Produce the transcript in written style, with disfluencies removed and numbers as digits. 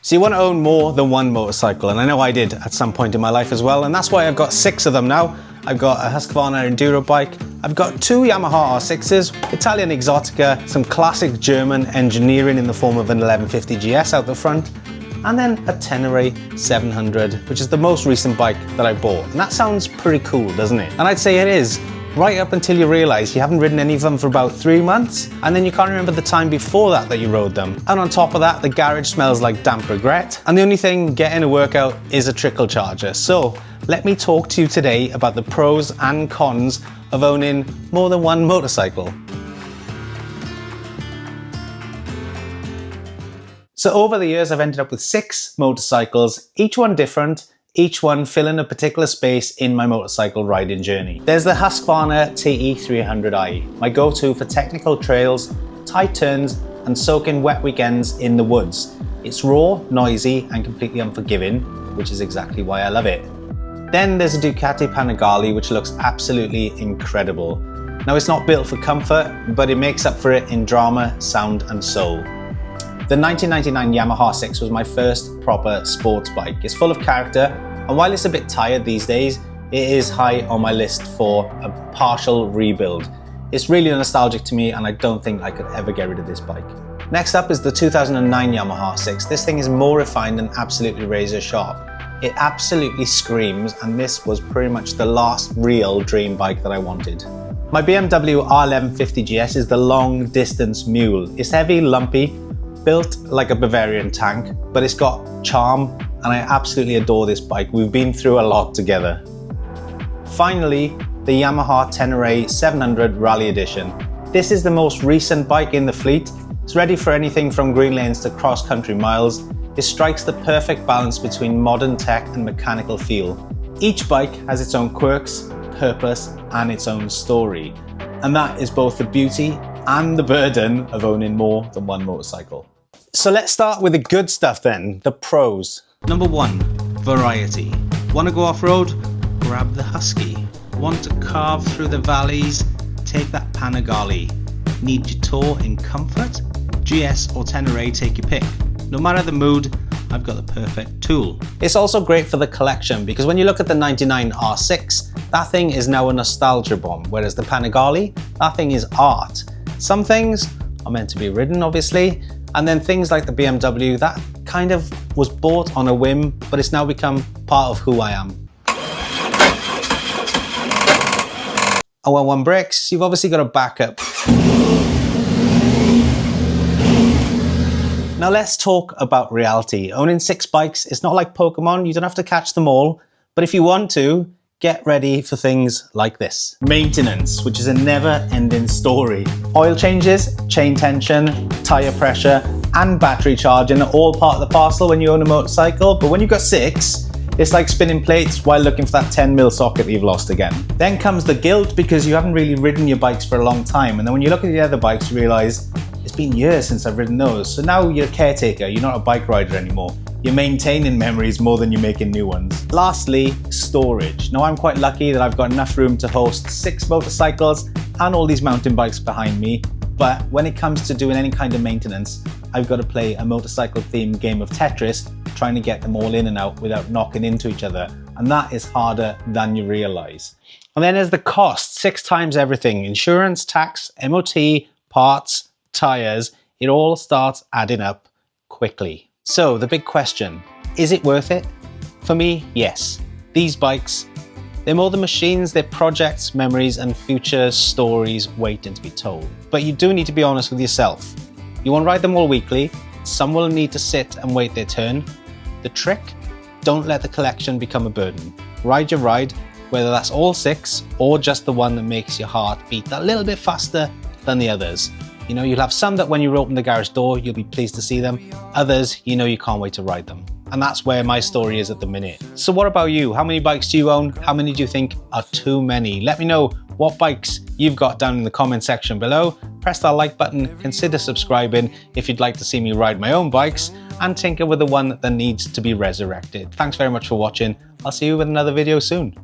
So you want to own more than one motorcycle, and I know I did at some point in my life as well, and that's why I've got 6 of them now. I've got a Husqvarna enduro bike, I've got 2 Yamaha R6s, Italian Exotica, some classic German engineering in the form of an 1150 GS out the front, and then a Tenere 700, which is the most recent bike that I bought. And that sounds pretty cool, doesn't it? And I'd say it is, right up until you realise you haven't ridden any of them for about 3 months, and then you can't remember the time before that you rode them. And on top of that, the garage smells like damp regret, and the only thing getting a workout is a trickle charger. So let me talk to you today about the pros and cons of owning more than one motorcycle. So over the years, I've ended up with 6 motorcycles, each one different, each one filling a particular space in my motorcycle riding journey. There's the Husqvarna TE300i, my go-to for technical trails, tight turns, and soaking wet weekends in the woods. It's raw, noisy, and completely unforgiving, which is exactly why I love it. Then there's a Ducati Panigale, which looks absolutely incredible. Now, it's not built for comfort, but it makes up for it in drama, sound, and soul. The 1999 Yamaha R6 was my first proper sports bike. It's full of character, and while it's a bit tired these days, it is high on my list for a partial rebuild. It's really nostalgic to me, and I don't think I could ever get rid of this bike. Next up is the 2009 Yamaha R6. This thing is more refined and absolutely razor sharp. It absolutely screams, and this was pretty much the last real dream bike that I wanted. My BMW R1150 GS is the long distance mule. It's heavy, lumpy, built like a Bavarian tank, but it's got charm, and I absolutely adore this bike. We've been through a lot together. Finally, the Yamaha Tenere 700 Rally Edition. This is the most recent bike in the fleet. It's ready for anything from green lanes to cross-country miles. It strikes the perfect balance between modern tech and mechanical feel. Each bike has its own quirks, purpose, and its own story. And that is both the beauty and the burden of owning more than one motorcycle. So let's start with the good stuff then, the pros. Number 1, variety. Want to go off-road? Grab the Husky. Want to carve through the valleys? Take that Panigale. Need your tour in comfort? GS or Tenere, take your pick. No matter the mood, I've got the perfect tool. It's also great for the collection, because when you look at the 99 R6, that thing is now a nostalgia bomb, whereas the Panigale, that thing is art. Some things are meant to be ridden, obviously, and then things like the BMW, that kind of was bought on a whim, but it's now become part of who I am. And when one breaks, you've obviously got a backup. Now let's talk about reality. Owning 6 bikes is not like Pokemon, you don't have to catch them all, but if you want to, get ready for things like this. Maintenance, which is a never-ending story. Oil changes, chain tension, tire pressure, and battery charging are all part of the parcel when you own a motorcycle, but when you've got 6, it's like spinning plates while looking for that 10mm socket that you've lost again. Then comes the guilt, because you haven't really ridden your bikes for a long time, and then when you look at the other bikes, you realise it's been years since I've ridden those, so now you're a caretaker, you're not a bike rider anymore. You're maintaining memories more than you're making new ones. Lastly, storage. Now I'm quite lucky that I've got enough room to host 6 motorcycles and all these mountain bikes behind me, but when it comes to doing any kind of maintenance, I've got to play a motorcycle themed game of Tetris, trying to get them all in and out without knocking into each other, and that is harder than you realise. And then there's the cost, 6 times everything: insurance, tax, MOT, parts, tyres. It all starts adding up quickly. So the big question, is it worth it? For me, yes. These bikes, they're more than machines, they're projects, memories, and future stories waiting to be told. But you do need to be honest with yourself. You won't ride them all weekly. Some will need to sit and wait their turn. The trick? Don't let the collection become a burden. Ride your ride, whether that's all 6 or just the one that makes your heart beat that little bit faster than the others. You know, you'll have some that when you open the garage door, you'll be pleased to see them. Others, you know you can't wait to ride them. And that's where my story is at the minute. So what about you? How many bikes do you own? How many do you think are too many? Let me know what bikes you've got down in the comment section below. Press that like button, consider subscribing if you'd like to see me ride my own bikes and tinker with the one that needs to be resurrected. Thanks very much for watching. I'll see you with another video soon.